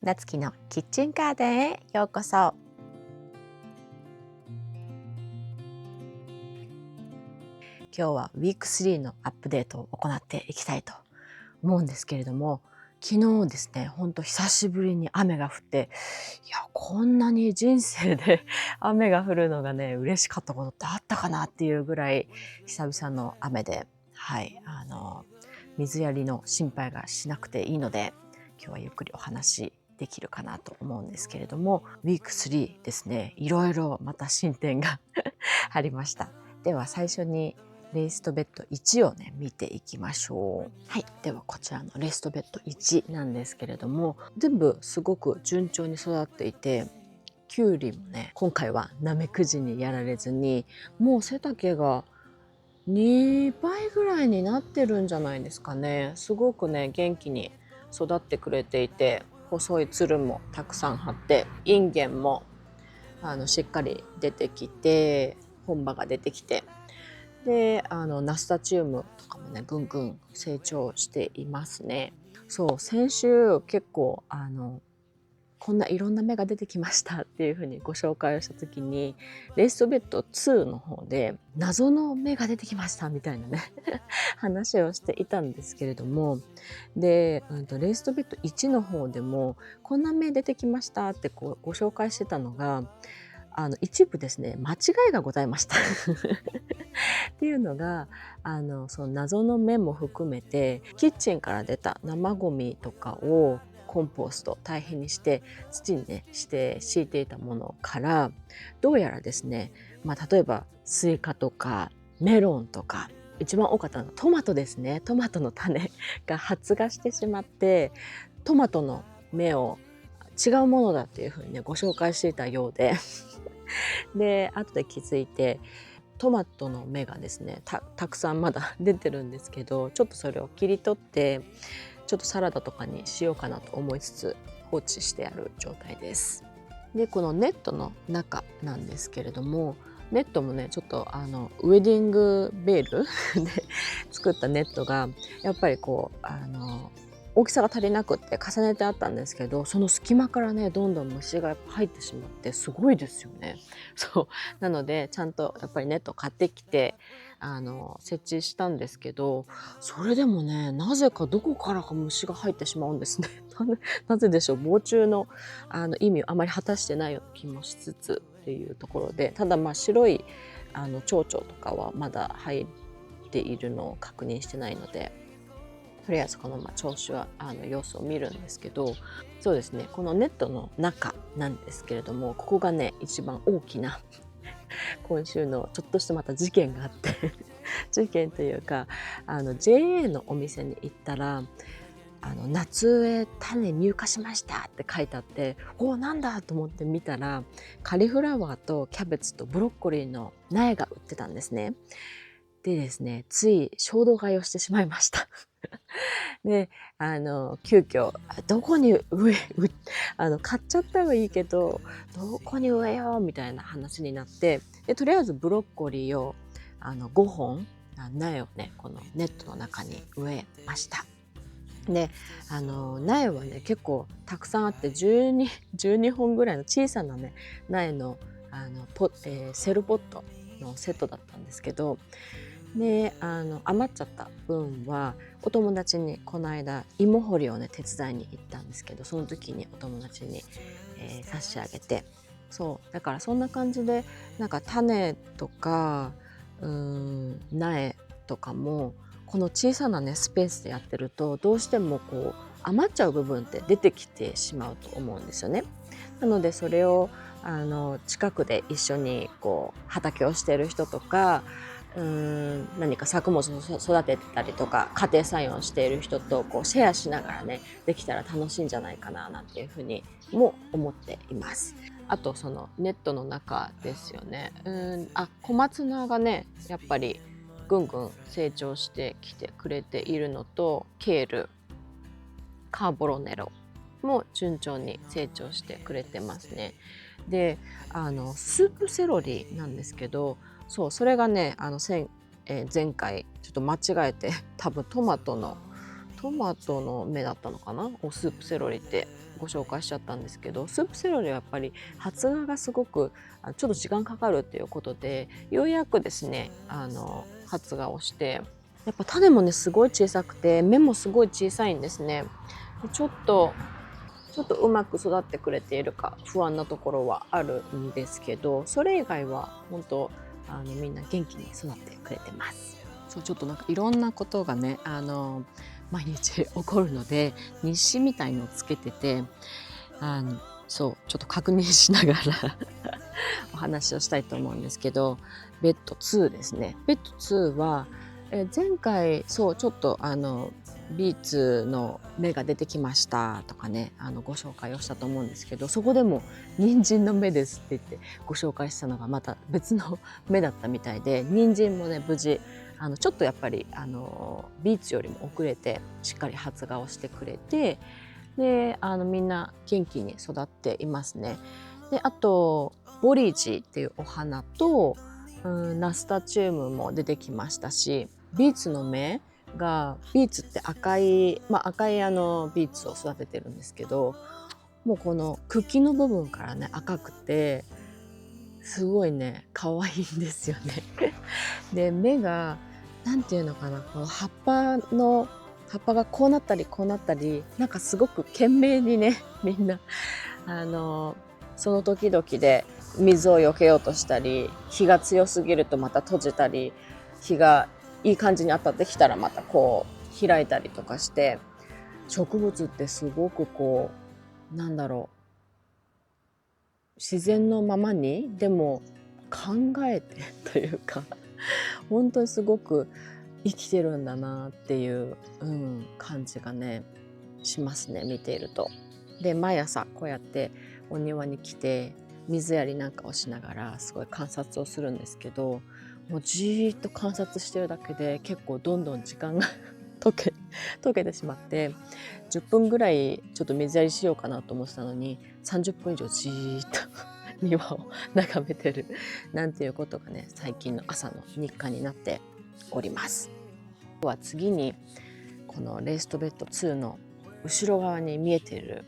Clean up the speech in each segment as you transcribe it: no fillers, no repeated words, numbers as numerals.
なつきのキッチンガーデンへようこそ。今日はウィーク3のアップデートを行っていきたいと思うんですけれども、昨日ですね、ほんと久しぶりに雨が降って、こんなに人生で雨が降るのがね、嬉しかったことってあったかなっていうぐらい久々の雨で、水やりの心配がしなくていいので、今日はゆっくりお話できるかなと思うんですけれども、ウィーク3ですね、いろいろまた進展がありました。では最初にレイストベッド1をね見ていきましょう。はい、ではこちらのレイストベッド1なんですけれども、全部すごく順調に育っていて、きゅうりもね今回はナメクジにやられずに、もう背丈が2倍ぐらいになってるんじゃないですかね。すごくね元気に育ってくれていて、細いつるもたくさん張って、インゲンもしっかり出てきて、本葉が出てきて、でナスタチウムとかもねぐんぐん成長していますね。そう、先週結構こんないろんな芽が出てきましたっていう風にご紹介をした時に、レイストベッド2の方で謎の芽が出てきましたみたいなね話をしていたんですけれども、で、レイストベッド1の方でもこんな芽出てきましたってこうご紹介してたのが、一部ですね間違いがございましたっていうのが、その謎の芽も含めて、キッチンから出た生ゴミとかをコンポスト堆肥にして土にねして敷いていたものから、どうやらですね、例えばスイカとかメロンとか、一番多かったのがトマトですね。トマトの種が発芽してしまって、トマトの芽を違うものだっていうふうにねご紹介していたようでで後で気づいて、トマトの芽がですね たくさんまだ出てるんですけど、ちょっとそれを切り取ってちょっとサラダとかにしようかなと思いつつ放置してある状態です。でこのネットの中なんですけれども、ネットもねちょっとウェディングベールで作ったネットがやっぱりこう大きさが足りなくって重ねてあったんですけど、その隙間からねどんどん虫がやっぱ入ってしまって、すごいですよね。そうなのでちゃんとやっぱりネットを買ってきて設置したんですけど、それでもねなぜかどこからか虫が入ってしまうんですね。なぜでしょう。防虫の意味をあまり果たしてないような気もしつつっていうところで、ただ白い蝶々とかはまだ入っているのを確認してないので、とりあえずこの調子は様子を見るんですけど、そうですね、このネットの中なんですけれども、ここがね一番大きな今週のちょっとしたまた事件があって事件というか、JA のお店に行ったら夏植え種入荷しましたって書いてあって、なんだと思って見たら、カリフラワーとキャベツとブロッコリーの苗が売ってたんですね。でですね、つい衝動買いをしてしまいましたで急遽どこに買っちゃったはいいけどどこに植えようみたいな話になって、でとりあえずブロッコリーを5本苗をねこのネットの中に植えました。で苗はね結構たくさんあって、12本ぐらいの小さなね苗のセルポットのセットだったんですけど、で余っちゃった分はお友達にこの間芋掘りをね手伝いに行ったんですけど、その時にお友達に、差し上げて、そうだからそんな感じでなんか種とか苗とかもこの小さなねスペースでやってると、どうしてもこう余っちゃう部分って出てきてしまうと思うんですよね。なのでそれを近くで一緒にこう畑をしている人とか、何か作物を育てたりとか家庭菜園をしている人とこうシェアしながらねできたら楽しいんじゃないかななんていうふうにも思っています。あとそのネットの中ですよね。小松菜がねやっぱりぐんぐん成長してきてくれているのと、ケール、カーボロネロも順調に成長してくれてますね。でスープセロリなんですけど、そうそれがね前回ちょっと間違えて多分トマトの芽だったのかなをスープセロリってご紹介しちゃったんですけど、スープセロリはやっぱり発芽がすごくちょっと時間かかるっていうことで、ようやくですね発芽をして、やっぱ種もねすごい小さくて芽もすごい小さいんですね。でちょっとうまく育ってくれているか不安なところはあるんですけど、それ以外は本当みんな元気に育ってくれてます。そう、ちょっとなんかいろんなことがね毎日起こるので、日誌みたいのをつけてて、そうちょっと確認しながらお話をしたいと思うんですけど、ベッド2ですね。ベッド2は、前回そうちょっとビーツの芽が出てきましたとかねご紹介をしたと思うんですけど、そこでも人参の芽ですって言ってご紹介したのがまた別の芽だったみたいで、人参もね無事ちょっとやっぱりビーツよりも遅れてしっかり発芽をしてくれて、でみんな元気に育っていますね。であとボリージっていうお花と、ナスタチウムも出てきましたし、ビーツの芽が、ビーツって赤い、赤いビーツを育ててるんですけど、もうこの茎の部分からね赤くてすごいね可愛いんですよね。で芽がなんていうのかな、この葉っぱがこうなったりこうなったり、なんかすごく懸命にねみんなその時々で水を避けようとしたり、日が強すぎるとまた閉じたり、日がいい感じに当たってきたらまたこう開いたりとかして、植物ってすごくこうなんだろう、自然のままにでも考えてというか本当にすごく生きてるんだなっていう、感じがねしますね、見ていると。で毎朝こうやってお庭に来て水やりなんかをしながらすごい観察をするんですけど、もうじーっと観察してるだけで結構どんどん時間が溶けてしまって、10分ぐらいちょっと水やりしようかなと思ってたのに30分以上じーっと庭を眺めてるなんていうことがね最近の朝の日課になっております。では次にこのレイストベッド2の後ろ側に見えている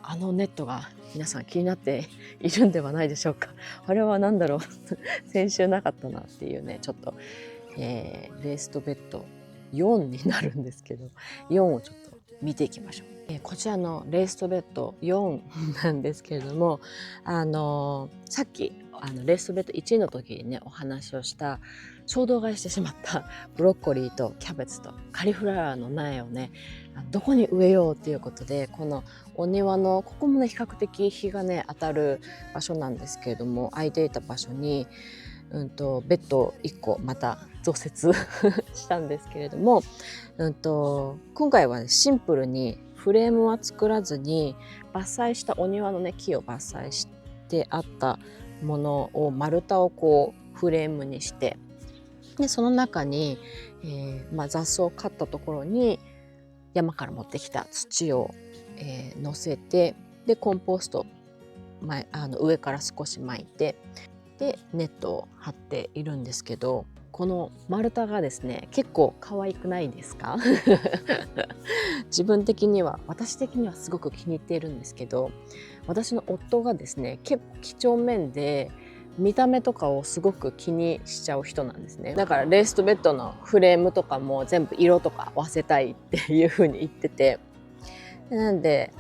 あのネットが皆さん気になっているんではないでしょうか。あれは何だろう先週なかったなっていうね、ちょっと、レイストベッド4になるんですけど、4をちょっと見ていきましょう。こちらのレイストベッド4なんですけれども、さっきレイストベッド1の時にねお話をした衝動買いしてしまったブロッコリーとキャベツとカリフラワーの苗をねどこに植えようっていうことで、このお庭のここもね比較的日がね当たる場所なんですけれども、空いていた場所にベッド1個また増設したんですけれども、今回は、ね、シンプルにフレームは作らずに伐採したお庭のね木を伐採してあったものを丸太をこうフレームにして、でその中に、雑草を刈ったところに山から持ってきた土を、乗せて、でコンポスト上から少し巻いて、でネットを張っているんですけど、この丸太がですね結構可愛くないですか私的にはすごく気に入っているんですけど、私の夫がですね結構几帳面で見た目とかをすごく気にしちゃう人なんですね。だからレーストベッドのフレームとかも全部色とか合わせたいっていう風に言ってて、なんで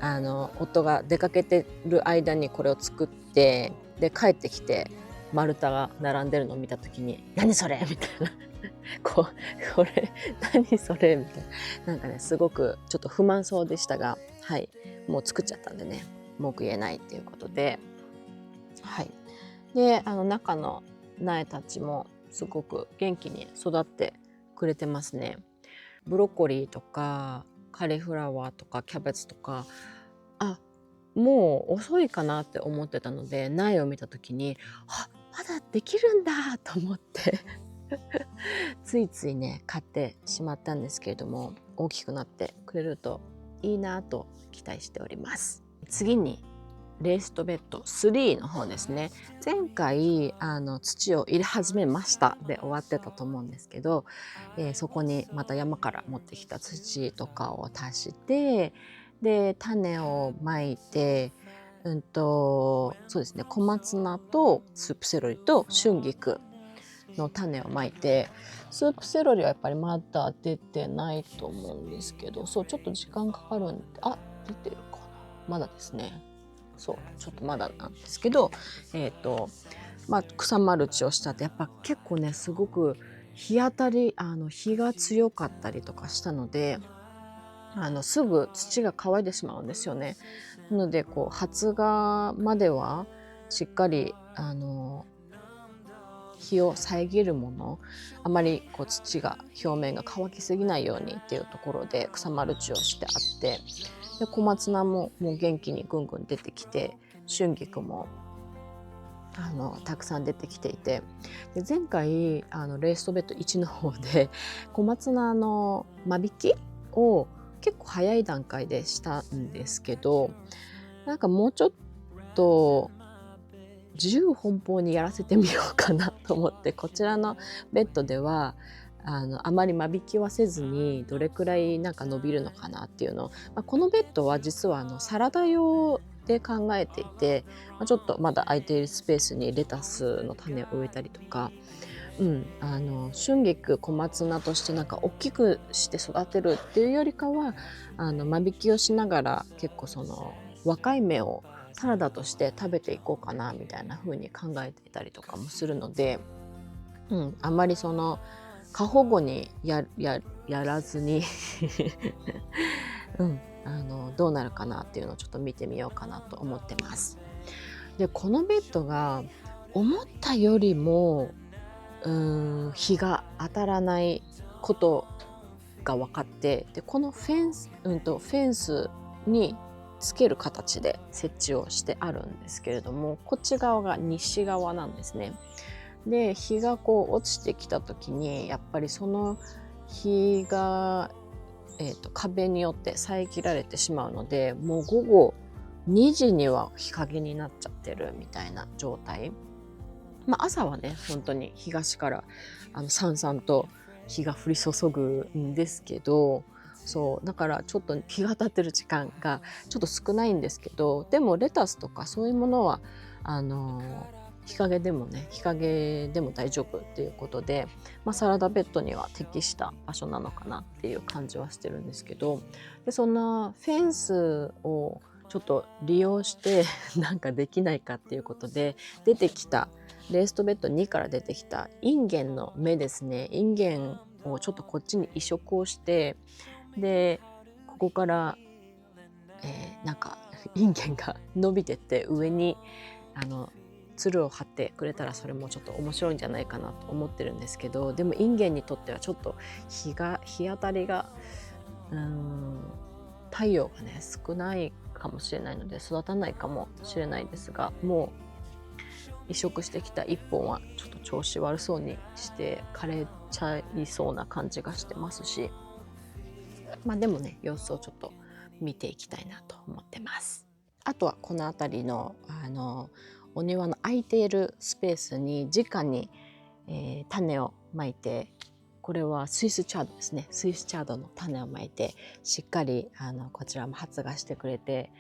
夫が出かけてる間にこれを作って、で帰ってきて丸太が並んでるのを見た時に「何それ!」みたいなこれ何それみたいな、なんかねすごくちょっと不満そうでしたが、はい、もう作っちゃったんでね文句言えないっていうことで、はい、で中の苗たちもすごく元気に育ってくれてますね。ブロッコリーとかカリフラワーとかキャベツとか、もう遅いかなって思ってたので苗を見た時にまだできるんだと思ってついついね買ってしまったんですけれども、大きくなってくれるといいなと期待しております。次にレイストベッド3の方ですね。前回土を入れ始めましたで終わってたと思うんですけど、そこにまた山から持ってきた土とかを足して、で種をまいて、そうですね、小松菜とスープセロリと春菊の種をまいて、スープセロリはやっぱりまだ出てないと思うんですけど、そうちょっと時間かかるんで、あ、出てるかな、まだですね。そうちょっとまだなんですけど、草マルチをしたってやっぱ結構ね、すごく日当たり日が強かったりとかしたので、すぐ土が乾いてしまうんですよね。なのでこう発芽まではしっかり日を遮るもの、あまりこう土が表面が乾きすぎないようにっていうところで草マルチをしてあって、で小松菜ももう元気にぐんぐん出てきて、春菊もたくさん出てきていて、で前回レーストベッド1の方で小松菜の間引きを結構早い段階でしたんですけど、なんかもうちょっと自由奔放にやらせてみようかなと思って、こちらのベッドではあまり間引きはせずに、どれくらいなんか伸びるのかなっていうのを、このベッドは実はサラダ用で考えていて、ちょっとまだ空いているスペースにレタスの種を植えたりとか、春菊小松菜としてなんか大きくして育てるっていうよりかは、間引きをしながら結構その若い芽をサラダとして食べていこうかなみたいな風に考えていたりとかもするので、あんまりその過保護にやらずにどうなるかなっていうのをちょっと見てみようかなと思ってます。でこのベッドが思ったよりも日が当たらないことが分かって、でこのフェンスにつける形で設置をしてあるんですけれども、こっち側が西側なんですね。で日がこう落ちてきた時にやっぱりその日が、壁によって遮られてしまうので、もう午後2時には日陰になっちゃってるみたいな状態。朝はね本当に東からさんさんと日が降り注ぐんですけど、そうだからちょっと日が当たってる時間がちょっと少ないんですけど、でもレタスとかそういうものは日陰でも大丈夫っていうことで、サラダベッドには適した場所なのかなっていう感じはしてるんですけど、でそんなフェンスをちょっと利用してなんかできないかっていうことで出てきたレーストベッド2から出てきたインゲンの芽ですね。インゲンをちょっとこっちに移植をして、でここから、なんかインゲンが伸びてって上につるを張ってくれたら、それもちょっと面白いんじゃないかなと思ってるんですけど、でもインゲンにとってはちょっと日当たりが太陽がね少ないかもしれないので育たないかもしれないですが、もう移植してきた1本はちょっと調子悪そうにして枯れちゃいそうな感じがしてますし、でもね様子をちょっと見ていきたいなと思ってます。あとはこの辺りのお庭の空いているスペースに直に、種をまいて、これはスイスチャードですね。スイスチャードの種をまいてしっかりこちらも発芽してくれて、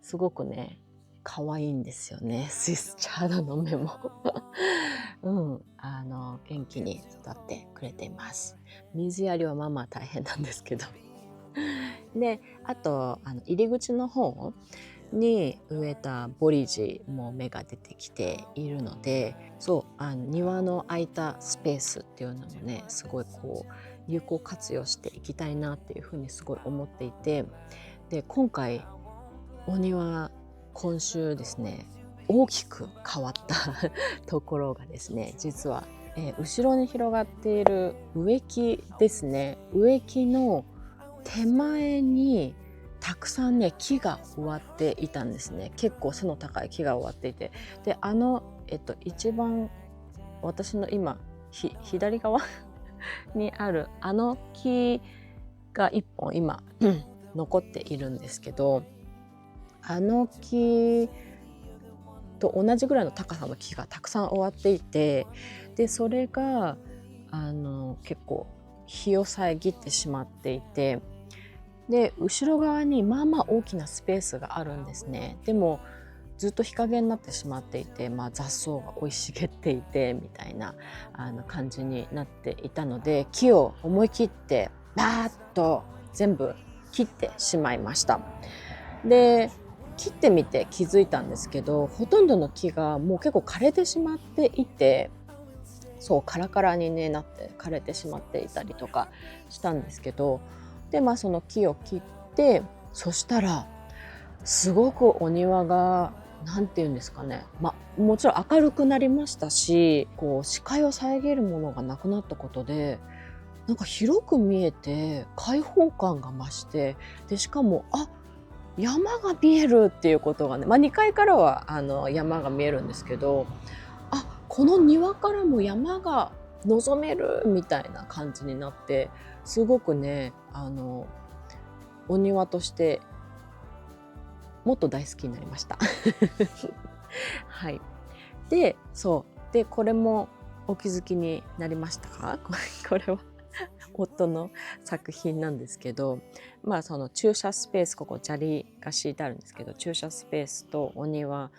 すごくね可愛いんですよね、スイスチャードの芽も元気に育ってくれています。水やりは大変なんですけどであと入り口の方に植えたボリジも芽が出てきているので、そう庭の空いたスペースっていうのもねすごいこう有効活用していきたいなっていうふうにすごい思っていて、で今回お庭今週ですね大きく変わったところがですね、実は、後ろに広がっている植木ですね。植木の手前にたくさんね木が植わっていたんですね。結構背の高い木が植わっていて、で一番私の今左側にある木が一本今残っているんですけど、木と同じぐらいの高さの木がたくさん植わっていて、でそれが結構日を遮ってしまっていて、で後ろ側にまあまあ大きなスペースがあるんですね。でもずっと日陰になってしまっていて、雑草が生い茂っていてみたいな感じになっていたので、木を思い切ってバーッと全部切ってしまいました。で切ってみて気づいたんですけど、ほとんどの木がもう結構枯れてしまっていて、そうカラカラに、なって枯れてしまっていたりとかしたんですけど、でその木を切って、そしたらすごくお庭がなんていうんですかね、もちろん明るくなりましたし、こう視界を遮るものがなくなったことで、なんか広く見えて開放感が増して、でしかも山が見えるっていうことがね、2階からは山が見えるんですけど、この庭からも山が望めるみたいな感じになって、すごくねお庭としてもっと大好きになりました。はい。でこれもお気づきになりましたか？これは夫の作品なんですけど、その駐車スペース、ここ砂利が敷いてあるんですけど、駐車スペースとお庭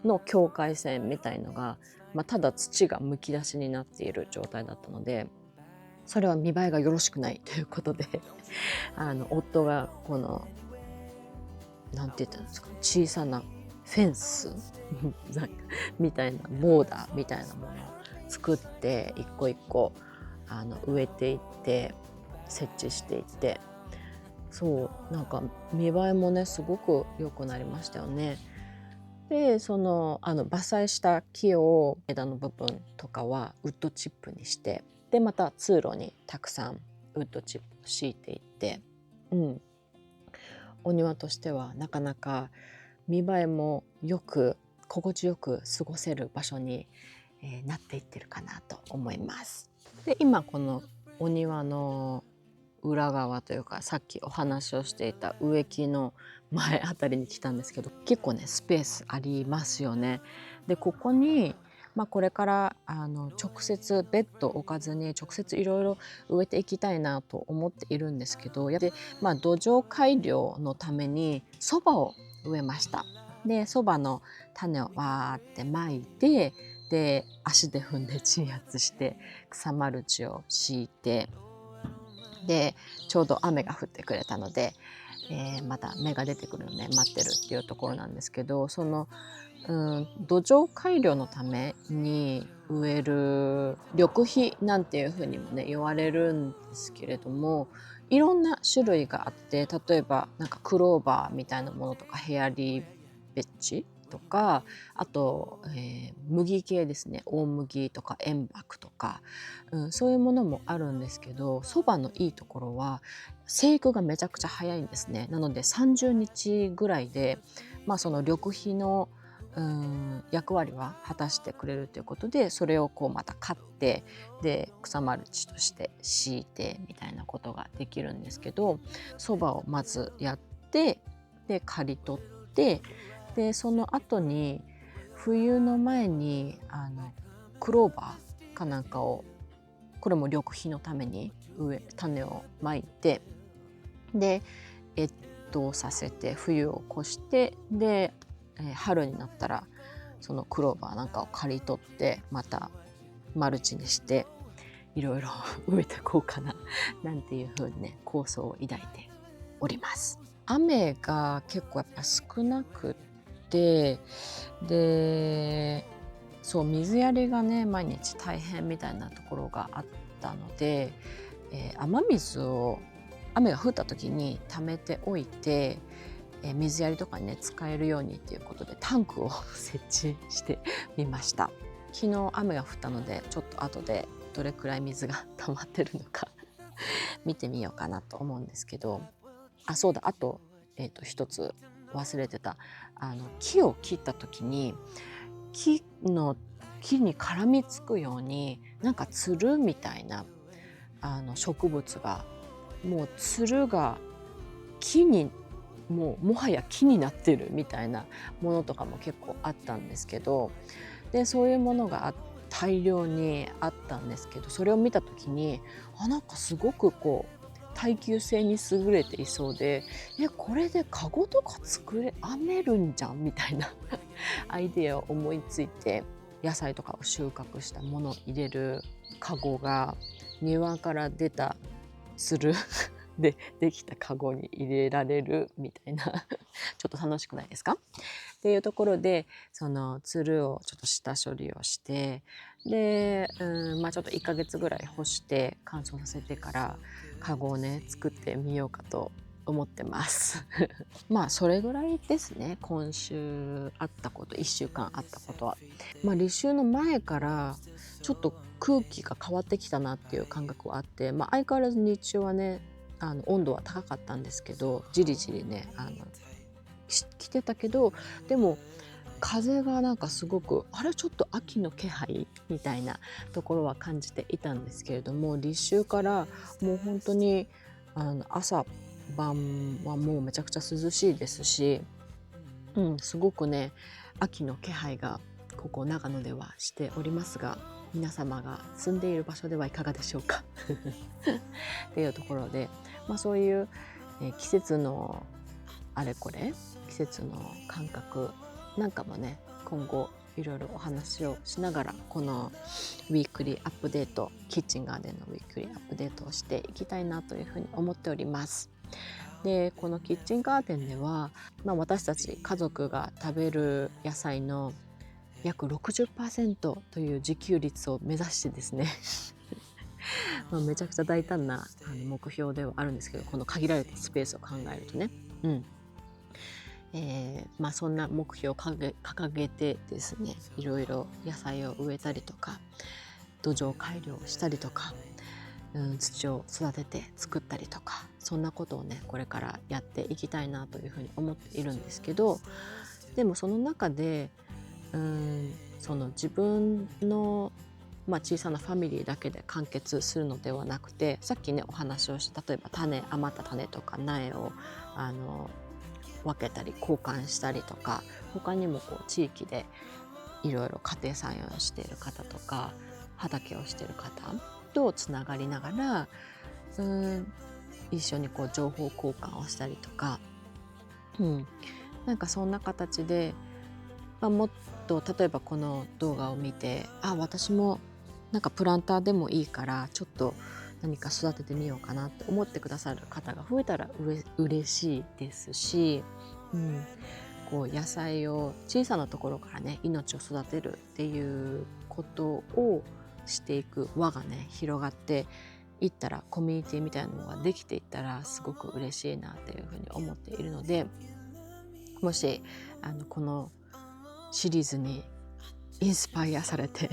の境界線みたいのが、ただ土がむき出しになっている状態だったので、それは見栄えがよろしくないということで夫がこのなんて言ったんですか、小さなフェンスみたいな、ボーダーみたいなものを作って、一個一個植えていって設置していって、そうなんか見栄えもねすごく良くなりましたよね。で伐採した木を枝の部分とかはウッドチップにして、でまた通路にたくさんウッドチップを敷いていって、お庭としてはなかなか見栄えもよく心地よく過ごせる場所に、なっていってるかなと思います。で今このお庭の裏側というか、さっきお話をしていた植木の前あたりに来たんですけど、結構ねスペースありますよね。でここにこれから直接ベッド置かずに直接いろいろ植えていきたいなと思っているんですけど、で土壌改良のためにそばを植えました。でそばの種をわーってまいて、で足で踏んで鎮圧して草マルチを敷いて、でちょうど雨が降ってくれたので、また芽が出てくるので待ってるっていうところなんですけど、その土壌改良のために植える緑肥なんていうふうにもね言われるんですけれども、いろんな種類があって、例えばなんかクローバーみたいなものとか、ヘアリーベッジとか、あと、麦系ですね、大麦とか塩爆とか、そういうものもあるんですけど、そばのいいところは生育がめちゃくちゃ早いんですね。なので30日ぐらいで、その緑肥の役割は果たしてくれるということで、それをこうまた買って、で草マルチとして敷いてみたいなことができるんですけど、そばをまずやって、で刈り取って、でその後に冬の前にクローバーかなんかを、これも緑肥のために種をまいて、で越冬させて冬を越して、で春になったらそのクローバーなんかを刈り取って、またマルチにしていろいろ植えていこうかななんていう風にね構想を抱いております。雨が結構やっぱ少なくって、で水やりがね毎日大変みたいなところがあったので、雨水を雨が降った時に溜めておいて、水やりとかにね使えるようにっていうことでタンクを設置してみました。昨日雨が降ったので、ちょっと後でどれくらい水が溜まってるのか見てみようかなと思うんですけど、そうだ、あと、一つ忘れてた。木を切った時に木に絡みつくようになんかつるみたいな植物が、もうつるが木にもはや木になってるみたいなものとかも結構あったんですけど、でそういうものが大量にあったんですけど、それを見た時になんかすごくこう耐久性に優れていそうで、これでカゴとか編めるんじゃんみたいなアイデアを思いついて、野菜とかを収穫したものを入れるカゴが庭から出たつるでできたカゴに入れられるみたいなちょっと楽しくないですかっていうところで、そのつるをちょっと下処理をして、で、ちょっと1ヶ月ぐらい干して乾燥させてからカゴをね作ってみようかと思ってますそれぐらいですね。今週あったこと、1週間あったことは。立秋の前からちょっと空気が変わってきたなっていう感覚はあって、相変わらず日中はね温度は高かったんですけど、じりじりね来てたけど、でも風がなんかすごくちょっと秋の気配みたいなところは感じていたんですけれども、立秋からもう本当に朝晩はもうめちゃくちゃ涼しいですし、すごくね秋の気配がここ長野ではしておりますが、皆様が住んでいる場所ではいかがでしょうかっていうところで、そういう、季節のあれこれ、季節の感覚なんかもね今後いろいろお話をしながら、このウィークリーアップデート、キッチンガーデンのウィークリーアップデートをしていきたいなというふうに思っております。でこのキッチンガーデンでは、私たち家族が食べる野菜の約 60% という自給率を目指してですねめちゃくちゃ大胆な目標ではあるんですけど、この限られたスペースを考えるとね、そんな目標を掲げてですね、いろいろ野菜を植えたりとか土壌改良したりとか、土を育てて作ったりとか、そんなことをねこれからやっていきたいなというふうに思っているんですけど、でもその中でその自分の小さなファミリーだけで完結するのではなくて、さっきねお話をした例えば余った種とか苗を分けたり交換したりとか、他にも地域でいろいろ家庭菜園をしている方とか畑をしている方とつながりながら一緒に情報交換をしたりとか、なんかそんな形で、もっと例えばこの動画を見て私もなんかプランターでもいいからちょっと何か育ててみようかなって思ってくださる方が増えたら嬉しいですし、野菜を小さなところからね命を育てるっていうことをしていく輪がね広がっていったら、コミュニティみたいなのができていったらすごく嬉しいなっていうふうに思っているので、もしこのシリーズにインスパイアされて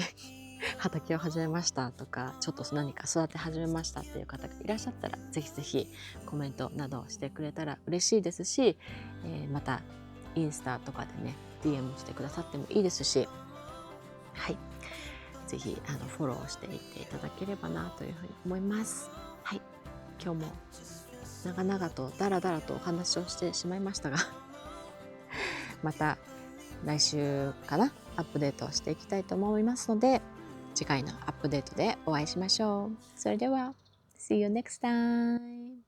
畑を始めましたとか、ちょっと何か育て始めましたっていう方がいらっしゃったら、ぜひぜひコメントなどをしてくれたら嬉しいですし、またインスタとかでね DM してくださってもいいですし、ぜひフォローしていっていただければなというふうに思います。今日も長々とダラダラとお話をしてしまいましたがまた来週かなアップデートをしていきたいと思いますので、次回のアップデートでお会いしましょう。それでは See you next time!